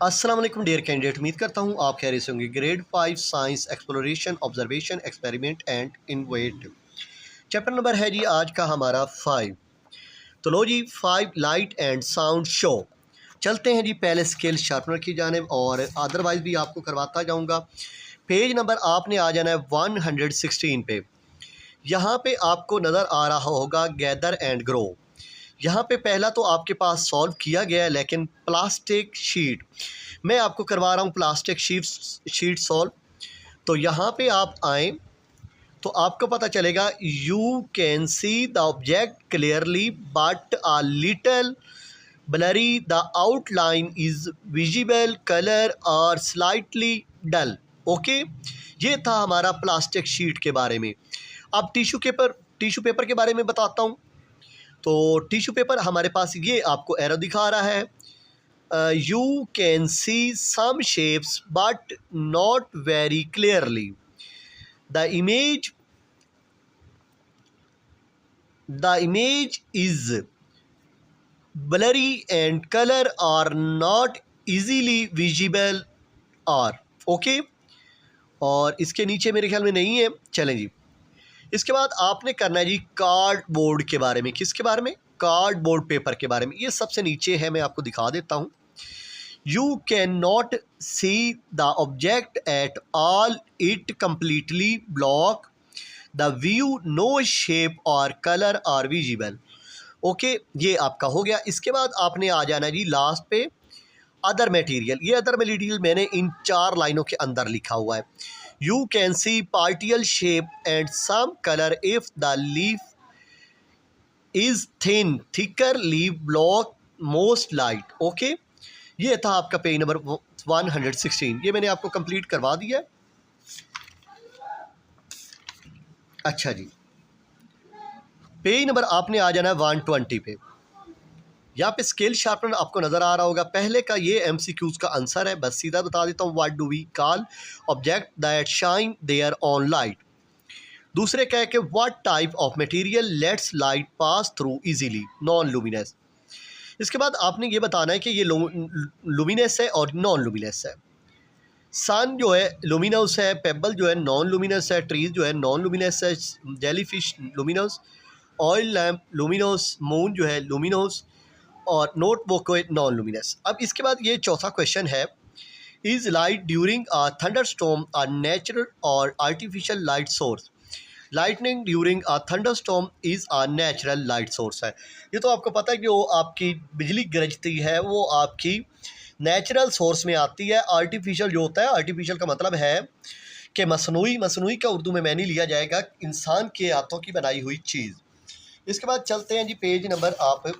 अस्सलाम वालेकुम dear candidate, उम्मीद करता हूँ आप खैरियत से होंगे। Grade 5 science exploration observation experiment and innovative chapter number है जी आज का हमारा 5। तो लो जी 5 लाइट एंड साउंड शो। चलते हैं जी पहले स्केल शार्पनर की जानिब और अदरवाइज़ भी आपको करवाता जाऊँगा। पेज नंबर आपने आ जाना है 116 पे। यहाँ पे आपको नज़र आ रहा होगा गैदर एंड ग्रो। यहाँ पे पहला तो आपके पास सॉल्व किया गया है, लेकिन प्लास्टिक शीट मैं आपको करवा रहा हूँ। Plastic sheet solve. तो यहाँ पे आप आएँ तो आपको पता चलेगा you can see the object clearly but a little blurry, the outline is visible, colour और स्लाइटली डल। ओके, ये था हमारा प्लास्टिक शीट के बारे में। अब टिश्यू पेपर के बारे में बताता हूँ। तो टिश्यू पेपर हमारे पास ये आपको एरो दिखा रहा है। You can see some shapes but not very clearly. The image is blurry and color are not easily visible are okay. और इसके नीचे मेरे ख्याल में नहीं है। चलें जी, इसके बाद आपने करना है जी कार्डबोर्ड के बारे में। किसके बारे में? कार्डबोर्ड पेपर के बारे में। ये सबसे नीचे है, मैं आपको दिखा देता हूँ। You cannot see the object at all. It completely block the view. No shape or color are visible. Okay, ये आपका हो गया। इसके बाद आपने आ जाना है जी लास्ट पे अदर मटेरियल। ये अदर मटेरियल मैंने इन 4 लाइनों के अंदर लिखा हुआ है। You can see particle shape and some colour if the leaf is thin, thicker leaf block most light. Okay, ये था आपका पेज नंबर 116। ये मैंने आपको कंप्लीट करवा दिया है। अच्छा जी, पेज नंबर आपने आ जाना है 120 पे। यहाँ पे स्केल शार्पनर आपको नज़र आ रहा होगा। पहले का ये एमसीक्यूज का आंसर है, बस सीधा बता देता हूँ। What do we call object that shine there on light. दूसरे क्या है कि what type of material let's light pass through easily, non luminous. इसके बाद आपने ये बताना है कि ये लुमिनस है और नॉन लुमिनस है। सन जो है लुमिनस है, पेबल जो है नॉन लुमिनस है, ट्रीज जो है नॉन लुमिनस है, jellyfish luminous, oil lamp luminous, moon जो है लुमिनस और नोटबुक नॉन लुमिनस। अब इसके बाद ये चौथा क्वेश्चन है, is light during a thunderstorm a natural or artificial light source. Lightning during a thunderstorm is a natural light source है। ये तो आपको पता है कि वो आपकी बिजली गरजती है वो आपकी नेचुरल सोर्स में आती है। आर्टिफिशियल जो होता है, आर्टिफिशियल का मतलब है कि मसनूई का उर्दू में मैंने लिया जाएगा इंसान के हाथों की बनाई हुई चीज़। इसके बाद चलते हैं जी पेज नंबर आप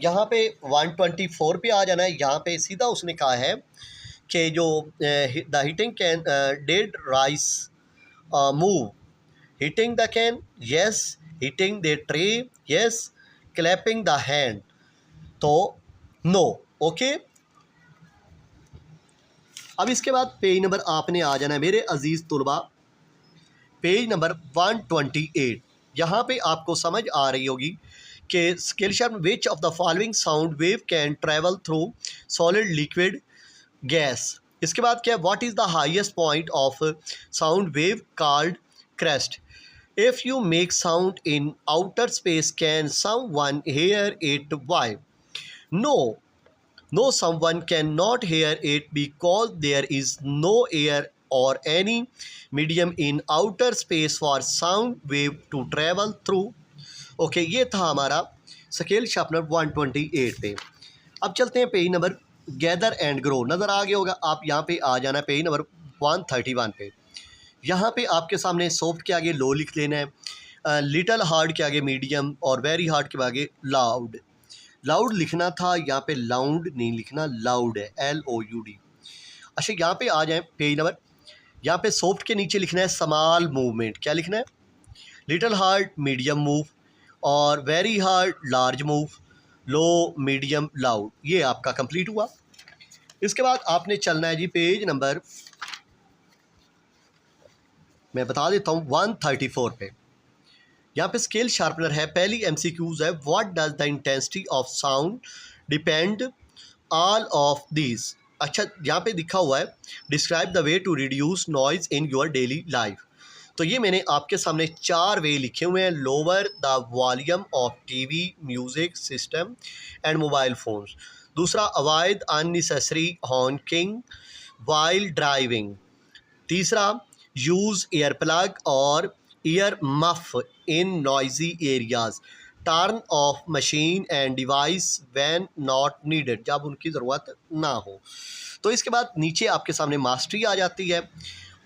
यहाँ पे 124 पे आ जाना है। यहाँ पे सीधा उसने कहा है कि जो the hitting can dead rice move. Hitting the can, yes. Hitting the tray, yes. Clapping the hand, तो no. ओके, अब इसके बाद पेज नंबर आपने आ जाना है मेरे अजीज़ तुलबा, पेज नंबर 128। यहाँ पे आपको समझ आ रही होगी कि scale sharpener which of the following sound wave can travel through solid liquid gas. इसके बाद क्या है, what is the highest point of sound wave called crest. If you make sound in outer space, can someone hear it? Why? No, no, someone cannot hear it because there is no air or any medium in outer space for sound wave to travel through. Okay, ये था हमारा scale sharpener 128 पे। अब चलते हैं page number gather and grow. नज़र आ गया होगा, आप यहाँ पे आ जाना पेज नंबर 131 पे। यहाँ पे आपके सामने सॉफ्ट के आगे लो लिख लेना है, लिटल हार्ड के आगे मीडियम और वेरी हार्ड के आगे लाउड। लाउड लिखना था, यहाँ पे लाउड नहीं लिखना, लाउड है, LOUD। अच्छा, यहाँ पे आ जाए पेज नंबर, यहाँ पे सॉफ्ट के नीचे लिखना है स्मॉल मूवमेंट। क्या लिखना है? लिटल हार्ड मीडियम मूव और वेरी हार्ड लार्ज मूव, लो मीडियम लाउड। ये आपका कंप्लीट हुआ। इसके बाद आपने चलना है जी पेज नंबर, मैं बता देता हूँ 134 पे। यहाँ पे स्केल शार्पनर है। पहली MCQs है, what does the intensity of sound depend all of these. अच्छा, यहाँ पे लिखा हुआ है describe the way to reduce noise in your daily life. तो ये मैंने आपके सामने 4 वे लिखे हुए हैं। Lower the volume of TV, music system and mobile phones. दूसरा, avoid unnecessary honking while driving. तीसरा, use ear plug or ear muff in noisy areas. Turn off machine and device when not needed, जब उनकी ज़रूरत ना हो। तो इसके बाद नीचे आपके सामने मास्टरी आ जाती है।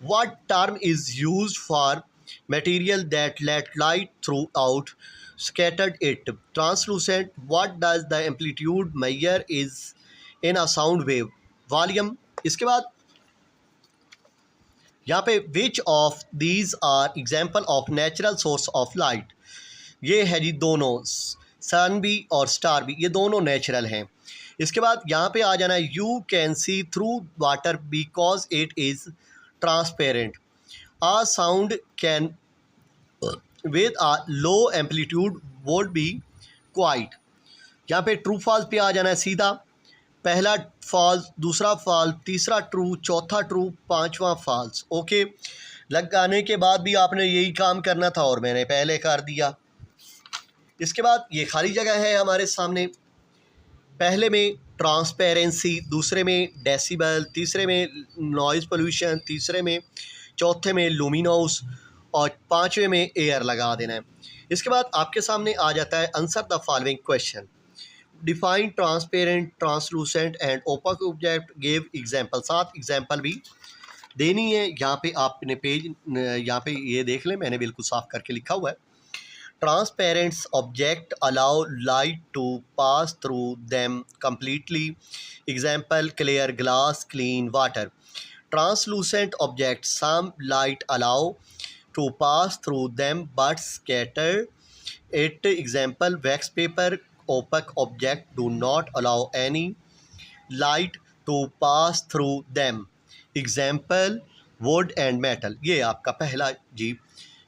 What term is used for material that let light through out scattered it? Translucent. What does the amplitude measure is in a sound wave? Volume. इसके बाद यहाँ पे which of these are example of natural source of light. ये है जी दोनों, सन भी और star भी, ये दोनों नेचुरल हैं। इसके बाद यहाँ पे आ जाना है you can see through water because it is transparent. A sound can with a low amplitude would be quiet. यहाँ पे ट्रू फॉल्स पे आ जाना है सीधा। पहला फॉल्स, दूसरा फॉल्स, तीसरा ट्रू, चौथा ट्रू, पांचवा फॉल्स। ओके, लगाने के बाद भी आपने यही काम करना था और मैंने पहले कर दिया। इसके बाद ये खाली जगह है हमारे सामने। पहले में ट्रांसपेरेंसी, दूसरे में डेसिबल, तीसरे में नॉइज़ पोल्यूशन, तीसरे में, चौथे में लुमिनोस और पांचवे में एयर लगा देना है। इसके बाद आपके सामने आ जाता है answer the following question. Define transparent, translucent and opaque object, give example. 7 example भी देनी है। यहाँ पे आपने पेज, यहाँ पे ये देख लें, मैंने बिल्कुल साफ करके लिखा हुआ है। Transparent object allow light to pass through them completely. Example clear glass, clean water. Translucent object some light allow to pass through them but scatter it. Example wax paper. Opaque object do not allow any light to pass through them. Example wood and metal। ये आपका पहला जी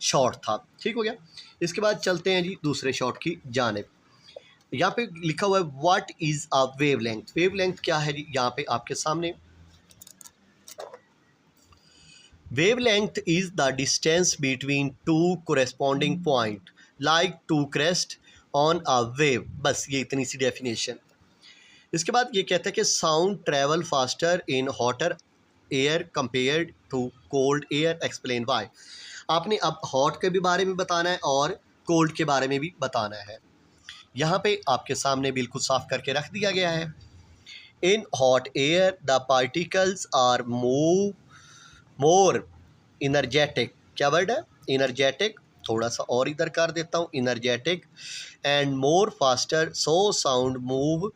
short था, ठीक हो गया। इसके बाद चलते हैं जी दूसरे शॉर्ट की जानिब। यहाँ पे लिखा हुआ है what is a wavelength. Wavelength क्या है जी, यहाँ पे आपके सामने wavelength is the distance between two corresponding point like two crest on a wave। बस ये इतनी सी डेफिनेशन। इसके बाद ये कहता है कि sound travel faster in hotter air compared to cold air, explain why. आपने अब हॉट के भी बारे में बताना है और कोल्ड के बारे में भी बताना है। यहाँ पे आपके सामने बिल्कुल साफ करके रख दिया गया है। In hot air the particles are move more energetic. क्या वर्ड है? इनर्जेटिक। थोड़ा सा और इधर कर देता हूँ, energetic and more faster, so sound move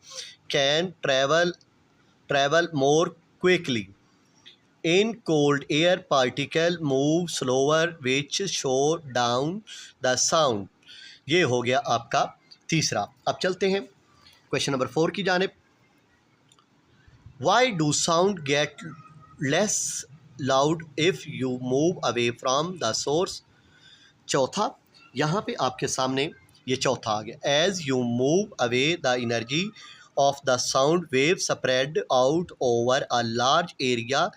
can travel more quickly. In cold air particle move slower which show down the sound. ये हो गया आपका तीसरा। अब चलते हैं क्वेश्चन नंबर 4 की जानिब। Why do sound get less loud if you move away from the source. चौथा, यहाँ पे आपके सामने ये चौथा आ गया। As you move away the energy of the sound wave spread out over a large area,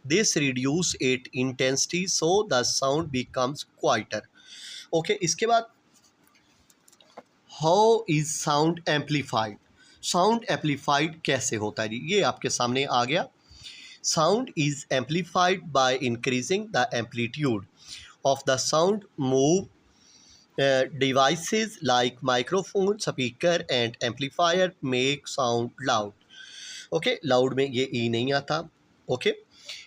this reduce it intensity so the sound becomes quieter. Okay, इसके बाद how is sound amplified. Sound amplified कैसे होता है जी, ये आपके सामने आ गया। Sound is amplified by increasing the amplitude of the sound. Devices like microphone, speaker and amplifier make sound loud. Okay, loud में ये ई नहीं आता। Okay,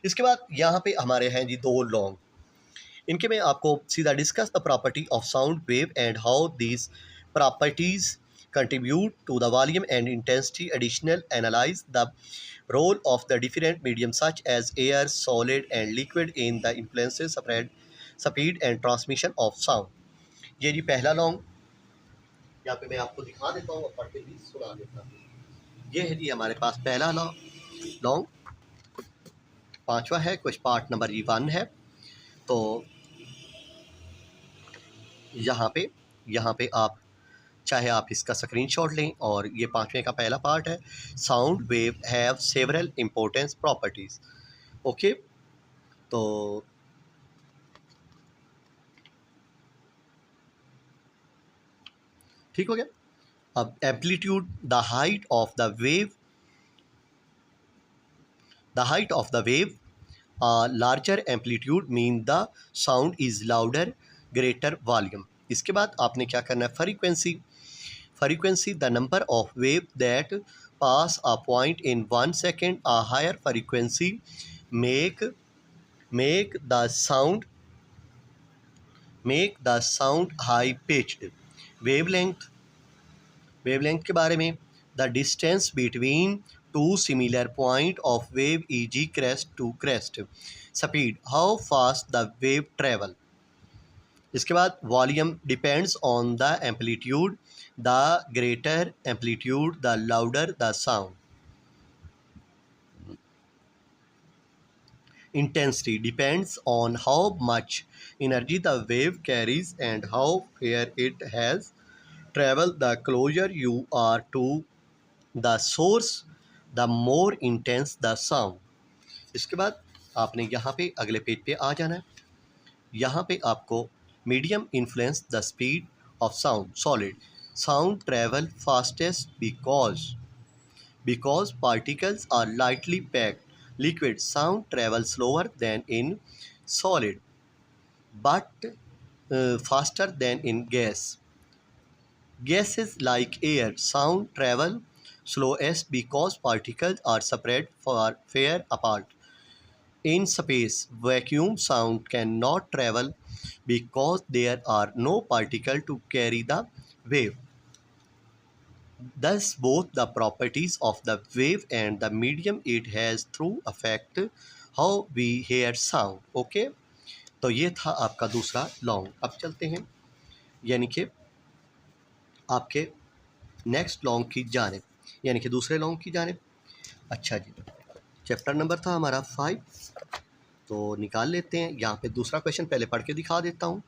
इसके बाद यहाँ पे हमारे हैं जी 2 लॉन्ग। इनके में आपको सीधा discuss the property of sound wave and how these properties contribute to the volume and intensity. Additional analyze the role of the different mediums such as air, solid and liquid in the influences spread, speed and transmission of sound। ये जी पहला long, यहाँ पे मैं आपको दिखा देता हूँ, पढ़ के भी सुना देता हूँ। ये है जी हमारे पास पहला लॉन्ग। पांचवा है कुछ पार्ट नंबर 1 है। तो यहाँ पे आप चाहे आप इसका स्क्रीनशॉट लें। और ये 5वें का पहला पार्ट है, sound wave have several importance properties. Okay, तो ठीक हो गया। अब amplitude, the height of the wave, larger amplitude mean the sound is louder, greater volume. इसके बाद आपने क्या करना है, frequency the number of wave that pass a point in 1 second, a higher frequency make the sound high pitched। Wavelength के बारे में, the distance between two similar point of wave is crest to crest. Speed, how fast the wave travel. इसके बाद volume depends on the amplitude, the greater amplitude the louder the sound. Intensity depends on how much energy the wave carries and how far it has traveled. The closer you are to the source, the more intense the sound। इसके बाद आपने यहाँ पे अगले page पे आ जाना है। यहाँ पे आपको medium influence the speed of sound. Solid sound travel fastest because particles are lightly packed. Liquid sound travels slower than in solid, but faster than in gas. Gases like air sound travel slowest because particles are spread far apart. In space, vacuum sound cannot travel because there are no particles to carry the wave. Thus, both the properties of the wave and the medium it has through affect how we hear sound। Okay, तो ये था आपका दूसरा long. अब चलते हैं यानी कि आपके नेक्स्ट लॉन्ग की जानिब, यानी कि दूसरे लॉन्ग की जानिब। अच्छा जी, चैप्टर नंबर था हमारा 5, तो निकाल लेते हैं। यहाँ पे दूसरा क्वेश्चन पहले पढ़ के दिखा देता हूँ।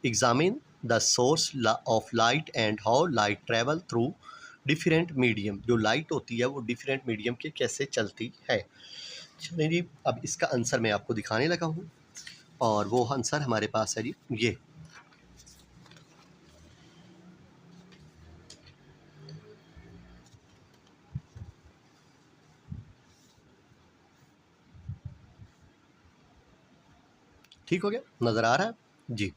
Examine the source of light and how light travel through different medium. जो लाइट होती है वो डिफरेंट मीडियम के कैसे चलती है। चलिए जी, अब इसका आंसर मैं आपको दिखाने लगा हूँ और वो आंसर हमारे पास है जी ये। ठीक हो गया, नज़र आ रहा है जी।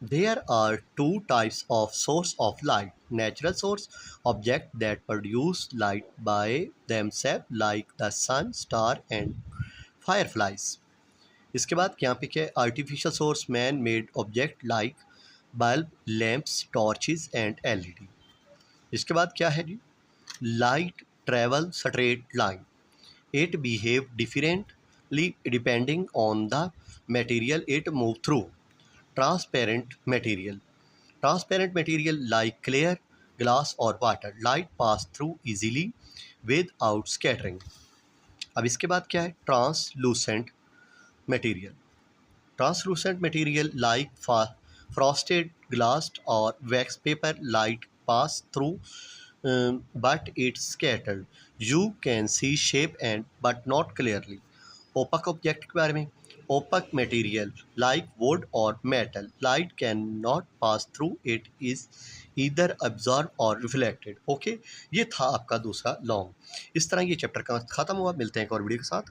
There are two types of source of light: natural source, object that produce light by themselves like the sun, star and fireflies। इसके बाद यहाँ पे क्या है, artificial source, man made object like bulb, lamps, torches and LED. इसके बाद क्या है जी, light travel straight line, it behave differently depending on the material it move through. Transparent material like clear glass or water, light pass through easily without scattering। अब इसके बाद क्या है, translucent material like frosted glass or wax paper, light pass through but it's scattered, you can see shape and but not clearly। Opaque object के बारे में, opaque material like wood or metal, light can not pass through, it is either absorb or reflected. Okay, ये था आपका दूसरा long. इस तरह ये चैप्टर का ख़त्म हुआ। मिलते हैं एक और वीडियो के साथ।